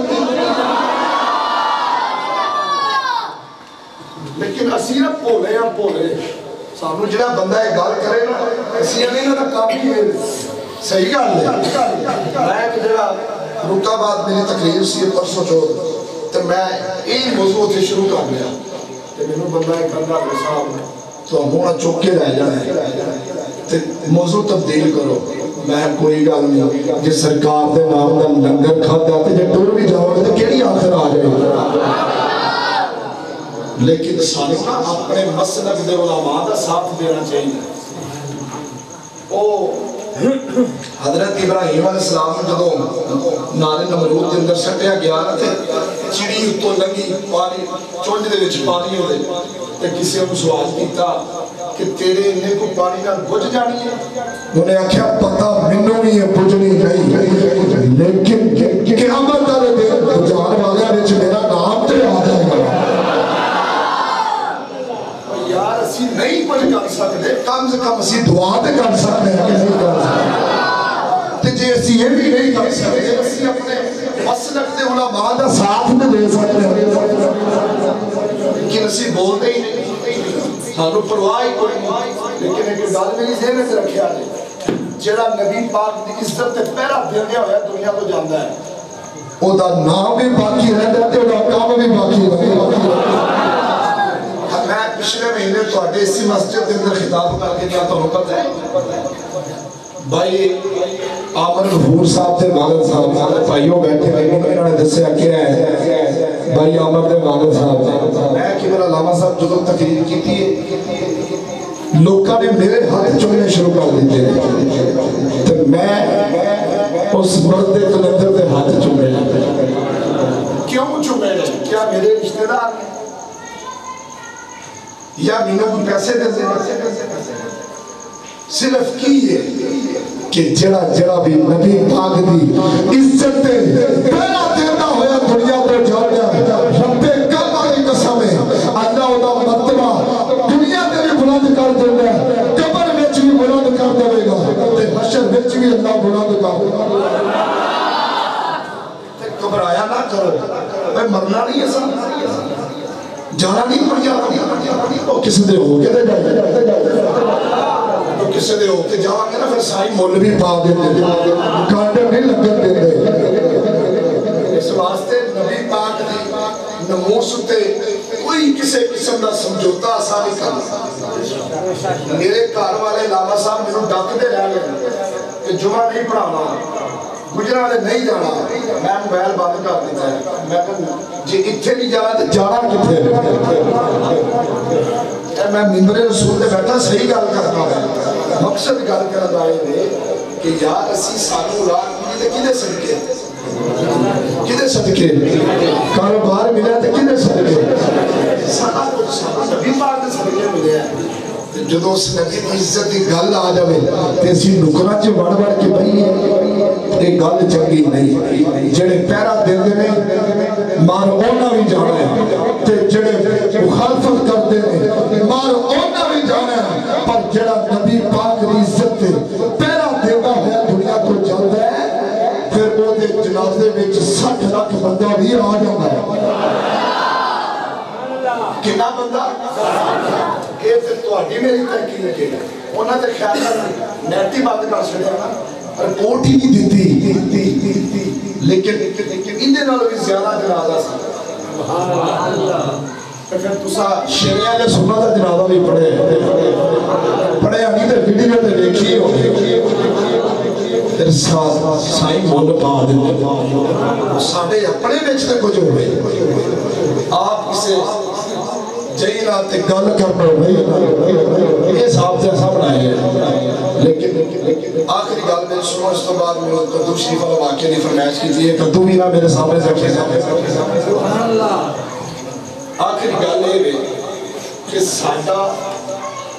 لیکن اسی نہ بھولے ہیں بھولے سانو جڑا بندہ یہ گل کرے نا اسی نہیں نہ کام ہی صحیح گل ہے میں جڑا رکا بعد میری تقریر سی پرسوں چوتھ تے میں یہی موضوع سے شروع کر لیا تے مینوں بندہ ایک بندہ صاحب تو ہونا چوک کے رہ جانا ہے تے موضوع تبدیل کرو میں کوئی گل نہیں جی سرکار دے نام دا لنگر کھادا تے جے ٹر بھی جاؤ تے کیڑی آخر آ جائے لیکن سانو اپنے مسلک دے علماء دا ساتھ دینا چاہیے او حضرت ابراہیم علیہ السلام جدوں نارے نمرود دے اندر سٹیا گیا نا تے چڑی اتوں لگی پانی چونج دے وچ پانی ہو تے کسی نے سوال کیتا کہ تیرے انہیں کو پانی نال بجھ جانی ہے انہیں آکھیا پتہ مینوں بھی یہ بجھنی نہیں لیکن قیامت والے دن بجھان والے وچ میرا نام تے آ جائے گا یار اسی نہیں کچھ کر سکتے کم سے کم اسی دعا تے کر سکتے ہیں کہ نہیں کر سکتے تے جے اسی یہ بھی نہیں کر سکتے اسی اپنے مسلک تے علماء دا ساتھ تے دے سکتے ہیں لیکن اسی بولتے ہی نہیں سانو پرواہ ہی کوئی نہیں لیکن ایک گل میری ذہن وچ رکھیا جے جڑا نبی پاک دی عزت تے پہلا دیندیا ہویا دنیا تو جاندا ہے او دا نام بھی باقی رہندا تے او دا کام بھی باقی رہندا میں پچھلے مہینے تواڈے اسی مسجد کے اندر خطاب کر کے گیا تو پتہ ہے بھائی عامر غفور صاحب تے والد صاحب بھائیوں بیٹھے ہوئے انہوں نے دسیا کیا ہے بھائی عامر دے والد صاحب میں کیبل علامہ صاحب جدوں تقریر کی تھی لوکاں نے میرے ہاتھ چومنے شروع کر دیتے تو میں اس مرد کلندر دے ہاتھ چومے کیوں چومے کیا میرے رشتہ دار ہیں یا مینوں کو پیسے دے صرف کی ہے کہ جڑا بھی نبی پاک دی عزت تے پہلا دینا ہویا دنیا کو جانا رب کعبہ کی قسم ہے اللہ دا مرتبہ دنیا تے بھی بلند کر دیندا ہے قبر وچ بھی بلند کر دے گا تے حشر وچ بھی اللہ بلند کر دے گا تے گھبرایا نہ کرو میں مرنا نہیں ہے سن جانا نہیں پڑیا وہ کسی دے ہو کے دے جائے کسی دے ہو کے جاؤں گے نا پھر سائی مول بھی پا دے کانٹر نہیں لگن دے اس واسطے نبی پاک دی نموس تے کوئی کسی قسم دا سمجھوتا آسانی کرنا میرے گھر والے لاما صاحب میرے ڈاک دے رہ گئے کہ جمعہ نہیں پڑھانا گجرا والے نہیں جانا میں موبائل بند کر دیتا ہے میں کہوں جی اتھے نہیں جانا تو جانا کتھے میں ممبر رسول دے بیٹھا صحیح گل کرنا ہے مقصد گل کرنا آئے دے کہ یار اسی سانو رات ملی دے کدے صدقے کدے صدقے کاروبار ملے دے کدے صدقے سارا کچھ نبی پاک دے صدقے ملے ہیں جدو اس نبی کی عزت کی گل آ جائے تے اسی نکرا چ وڑ وڑ کے بھئی یہ گل چنگی نہیں جڑے پہرا دیندے نے مار اونا بھی جانا ہے تے جڑے مخالفت کرتے ہیں مار اونا بھی جانا ہے پر جڑا نبی پاک دی عزت تے پہرا دیندا ہوا دنیا تو چلدا ہے پھر وہ دے جنازے وچ 60 لاکھ بندہ بھی آ جاندا ہے کنا بندہ یہ پھر تہاڈی میری تحقیق لگے گا انہاں دے خیال نیٹ ہی بند کر چھڑیا نا رپورٹ ہی نہیں دیتی لیکن اندے نالوں بھی زیادہ جنازہ سی سبحان اللہ پھر تسا شریعہ دے سنت دا جنازہ بھی پڑھے نہیں تے ویڈیو تے دیکھی ہو پھر سائی مول پا دے ساڈے اپنے وچ تے کچھ ہوے آپ کسے جئی رات گل کرنا یہ صاحب سے ایسا بنائے ہیں لیکن آخری گل میں سنو اس تو بعد میں قدو شریف والا واقعہ دی فرمائش کی تھی قدو بھی نہ میرے سامنے رکھے آخری گل یہ کہ ساڈا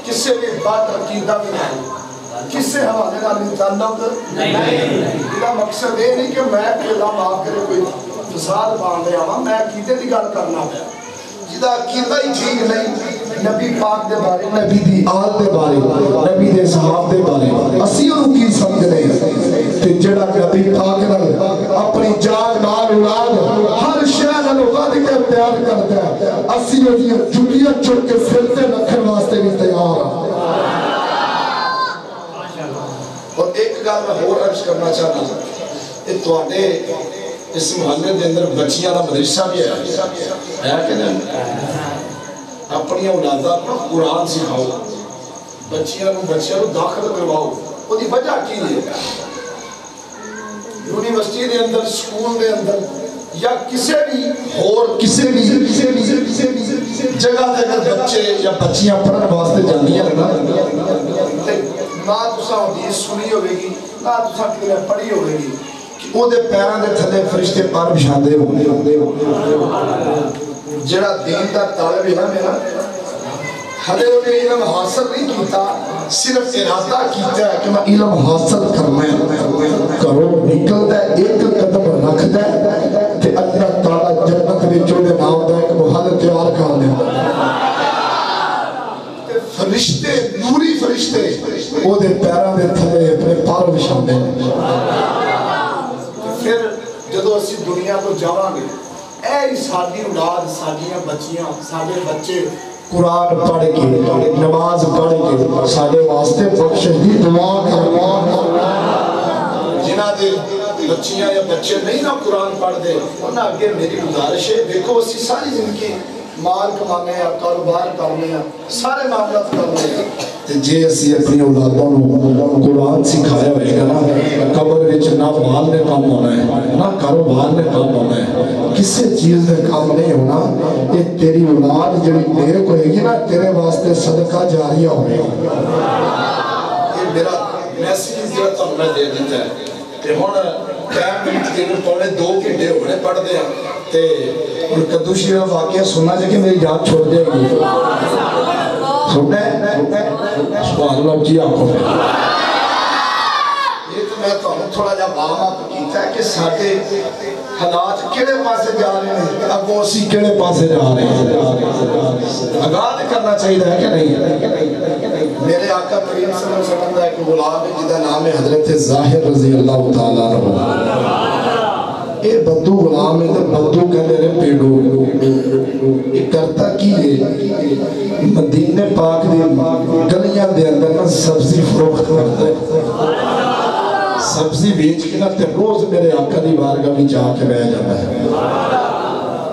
کسے بھی بات عقیدہ میں نہیں کسے حوالے نال تعلق نہیں یہ مقصد یہ نہیں کہ میں اللہ معاف کرے کوئی فساد پان لے آواں میں عقیدے دی گل کرنا پیا جدا عقیدہ ہی ٹھیک نہیں نبی پاک دے بارے نبی دی آل دے بارے نبی دے صحاب دے بارے اسی انہوں کی سمجھنے تے جڑا نبی پاک نال اپنی جان مال اولاد ہر شے نال ود کے پیار کرتا ہے اسی وہ جھکیاں چھڑ کے سر تے رکھن واسطے بھی تیار ہیں. اور ایک گل میں اور عرض کرنا چاہتا ہوں کہ تواڈے اس محلے دے اندر بچیاں دا مدرسہ بھی ہے کہ نہیں؟ اپنی اولاداں کو قرآن سکھاؤ بچیاں کو داخل کرواؤ وہ دی وجہ کی ہے یونیورسٹی دے اندر سکول دے اندر یا کسی بھی جگہ دے اگر بچے یا بچیاں پڑھن واسطے جاندی ہیں نہ تساں حدیث سنی ہوئے گی نہ تساں کدے پڑھی ہوئے گی کہ وہ دے پیراں دے تھلے فرشتے پر بچھاندے ہوندے جڑا دین دا طالب ہے نا میرا ہلے انہیں علم حاصل نہیں کیتا صرف ارادہ کیتا ہے کہ میں علم حاصل کرنا ہے کرو نکل ہے ایک قدم رکھ ہے تے اللہ تعالیٰ جنت میں چودے نام دا ایک محل تیار کر لیں فرشتے نوری فرشتے وہ دے پیران دے تھلے اپنے پار بچھاندے پھر جدو اسی دنیا کو جاواں گے اے ساری اولاد ساڈیاں بچیاں ساڈے بچے قرآن پڑھ کے نماز پڑھ کے ساڈے واسطے بخشش دی دعا کرو جنہاں دے بچیاں یا بچے نہیں نہ قرآن پڑھ دے انہاں اگے میری گزارش ہے دیکھو اسی ساری زندگی مال کمانے ہیں کاروبار کرنے ہیں سارے معاملات کرنے ہیں جے اسی اپنی اولادوں کو قرآن سکھایا ہوئے گا نا قبر وچ نہ مال نے کام ہونا ہے نہ کاروبار نے کام ہونا ہے کسی چیز نے کام نہیں ہونا یہ تیری اولاد جڑی نیک ہوئے گی نا تیرے واسطے صدقہ جاریہ ہوئے گا یہ میرا میسیج جو تو میں دے دیتا ہے کہ ہون ٹائم منٹ کے پونے 2 گھنٹے ہونے پڑھ دے تے اور قدو شیرہ واقعہ سننا جا کہ میری یاد چھوڑ دے گی سننا ہے سبحان اللہ جی آپ کو یہ تو میں تو تھوڑا جا وارم اپ کیتا ہے کہ ساڈے حالات کیڑے پاسے جا رہے ہیں اب اسی کیڑے پاسے جا رہے ہیں آگاہ کرنا چاہیے ہے کہ نہیں میرے آقا کریم صلی اللہ علیہ وسلم کا ایک غلام ہے جدا نام ہے حضرت ظاہر رضی اللہ تعالیٰ عنہ اے بدو غلام ہے تو بدو کہنے رہے پیڑو یہ کرتا کی ہے مدینہ پاک دے گلیاں دے اندر نا سبزی فروخت کرتا ہے سبزی بیچ کے نا تے روز میرے آقا دی بارگاہ میں جا کے بیٹھ جاتا ہے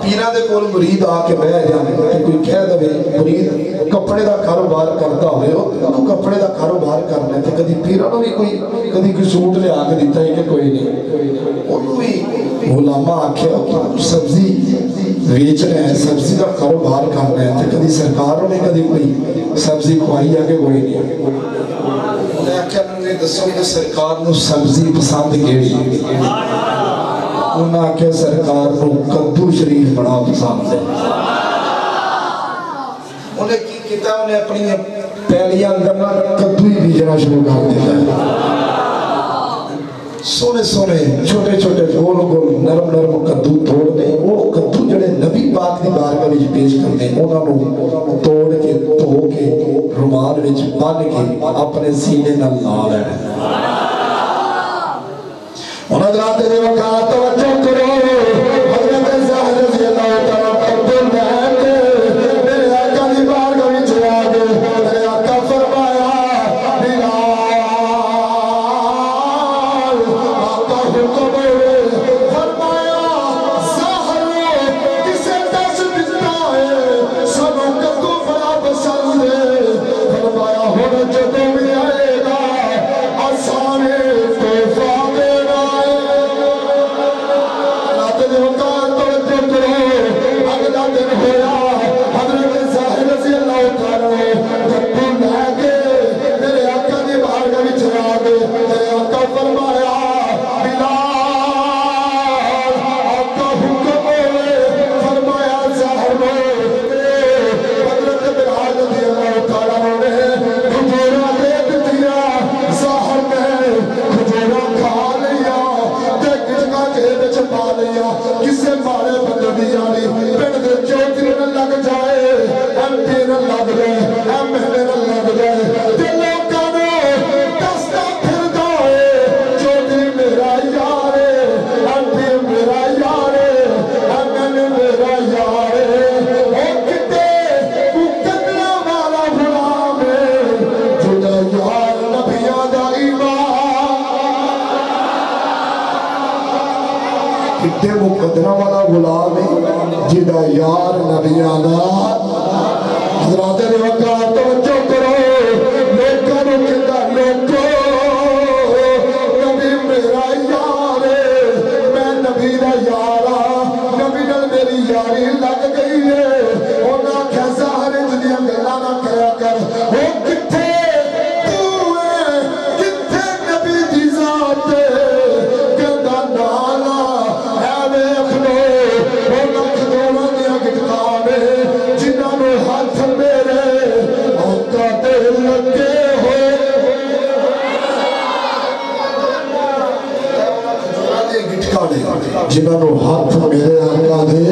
پیرہ دے کول مرید آ کے بیٹھ جانے کہ کوئی کہہ دے مرید کپڑے دا کاروبار کرتا ہوئے تو کپڑے دا کاروبار کرنے تھے کدی پیرہ نو بھی کوئی سوٹ لے آ کے دیتا ہے کہ کوئی نہیں انہوں بھی علماء آکھیا سبزی بیچ رہے ہیں سبزی دا کاروبار کرنا ہے تھے کدی سرکاروں نے کدی کوئی سبزی کھوائی آگے کوئی نہیں انہیں آکھیا انہوں نے دسو کہ سرکار نو سبزی پسند کیڑی انہاں کے سرکار کو قدو شریف بڑا پسند ہے انہیں کی کیتا انہیں اپنی پہلیاں اندر قدو ہی بیجنا شروع کر دیتا ہے سونے سونے چھوٹے چھوٹے گول گول نرم نرم قدو توڑ دیں وہ قدو جڑے نبی پاک دی بارگاہ وچ پیش کر دیں انہاں نو توڑ کے دھو کے رومال وچ بن کے اپنے سینے نال لا لینا ان حضرات دے وقت توجہ کرو حضرت ظاہر رضی اللہ تعالیٰ قبول میں میرے آقا دی بارگاہ وچ آ گئے میرے آقا فرمایا بلال آقا حکم فرمایا ظاہر کسے دس دیتا ہے سب کو بڑا پسند ہے فرمایا ہن جدوں بھی آئے گا آسان تحفہ دینا تے مقدرہ والا غلام جدا یار نبیاں دا حضرات نے وقت توجہ کرو لوکاں نوں کہندا لوکو نبی میرا یار میں نبی دا یار ہاں نبی نال میری یاری لگ گئی ہے انہاں کہ ظاہر جدیاں گلاں نہ کریا کر او کتھے تو ہے کتھے نبی دی ذات کہندا نالا اے ویکھ لو انہاں کھڑوڑاں دیاں گٹکاں نے جنہاں نوں ہاتھ میرے آقا تے لگے ہوئے جنہاں نوں ہاتھ میرے آقا دے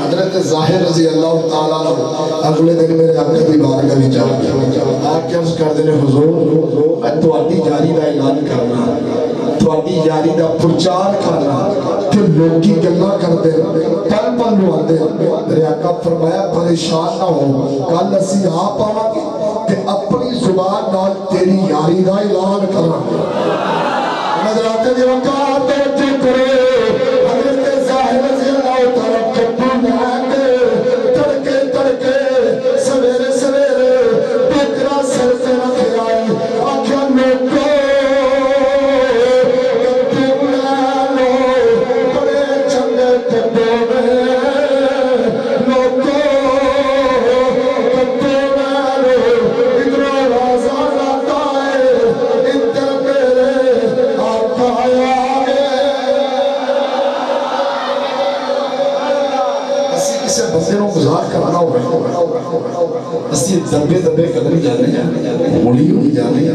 حضرت ظاہر رضی اللہ تعالیٰ اگلے دن میرے آقا دی بارگاہ وچ آ کے آپ کیا عرض کر دینے حضور میں تہاڈی یاری دا اعلان کرنا تہاڈی یاری دا پرچار کرنا کہ لوکی گلاں کردے پل پل نوں آندے میرے آقا فرمایا پریشان نہ ہو کل اسی آپ آواں گے کہ اپنی زبان نال تیری یاری دا اعلان کرنا حضرات دی وقت توجہ کرے حضرت ظاہر رضی اللہ تعالیٰ تڑکے تڑکے سویرے سویرے ٹوکرا سر سے رکھ آئے آکھیا لوکو کتو لے لو بڑے چنگے کتو میں لوکو کتو لے لو ادھر رازہ لاتا ہے ادھر میرے آقا آیا سے بندے نوں مزاق کرنا ہو اسی دبے دبے قدم جانے ہولی ہولی جانے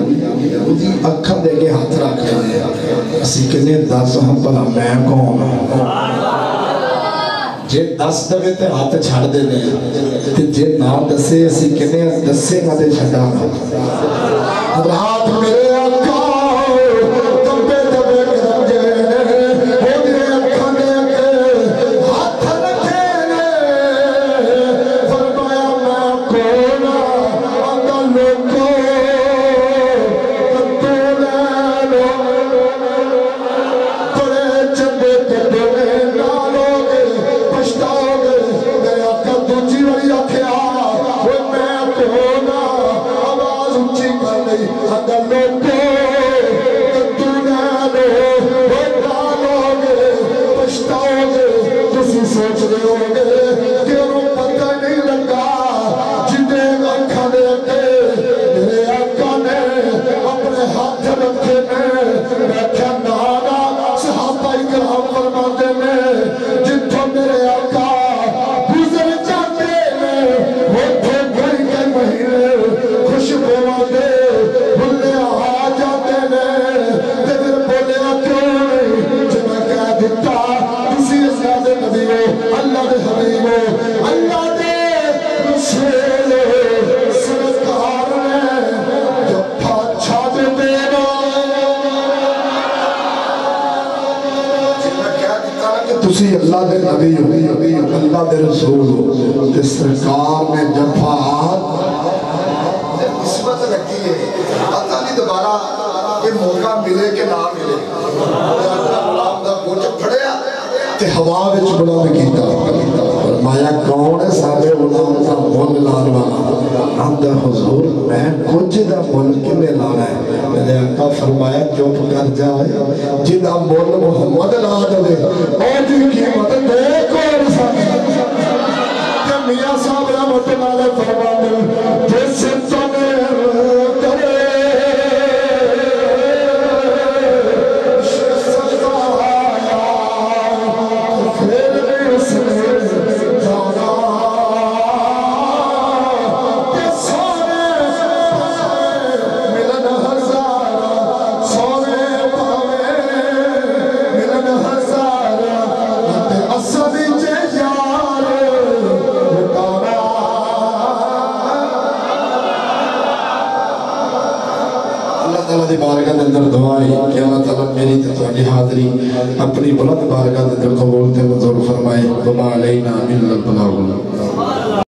اودی اکھاں دے کے ہاتھ رکھ لینے اسی کہنے دس ہم بھلا میں کون جے دس دبے تے ہاتھ چھڑ دینے تے جے نام دسے اسی کہنے دسے نہ تے چھڑا حضرات میرے آقا دبے دبے قدم جانے اودی اکھاں دے کے ہاتھ رکھے سوچ رہے ہوں گے کہ انہوں پتہ نہیں لگا جتنے آنکھاں دے کے میرے آقا نے اپنے ہاتھ رکھے میں کیا نانا صحابہ اکرام فرماتے میں جتوں میرے آقا گزر جاتے ہیں وہ تو گھر کے مہینے خوشبو دے بھلے آ جاتے ہیں تے پھر بولے کیوں نہیں جو میں کہہ دیتا اللہ دے حبیبو اللہ دے رسول سرکار نے جو پاچھا دے دینا میں کہہ دیتا کہ تسی اللہ دے نبی ہو اللہ دے رسول ہو تے سرکار نے جفات نسبت رکھی ہے پتہ نہیں دوبارہ یہ موقع ملے کہ نہ ملے غلام دا گوچ پھڑیا تے ہوا وچ بلند کیتا فرمایا کون ہے سارے غلام دا مول لان والا آندا حضور میں کچھ دا مول کنے لانا ہے میرے آقا فرمایا چپ کر جائے جدا مول محمد لا دے اور دی قیمت دے کون سا کہ میاں صاحب رحمت اللہ علیہ فرماتے جس تنے کرے بارگاہ دے اندر دعائیں کہ اللہ تعالیٰ میری تتوانی حاضری اپنی بلند بارگاہ دے اندر قبول تے منظور فرمائے وما علینا الا البلاغ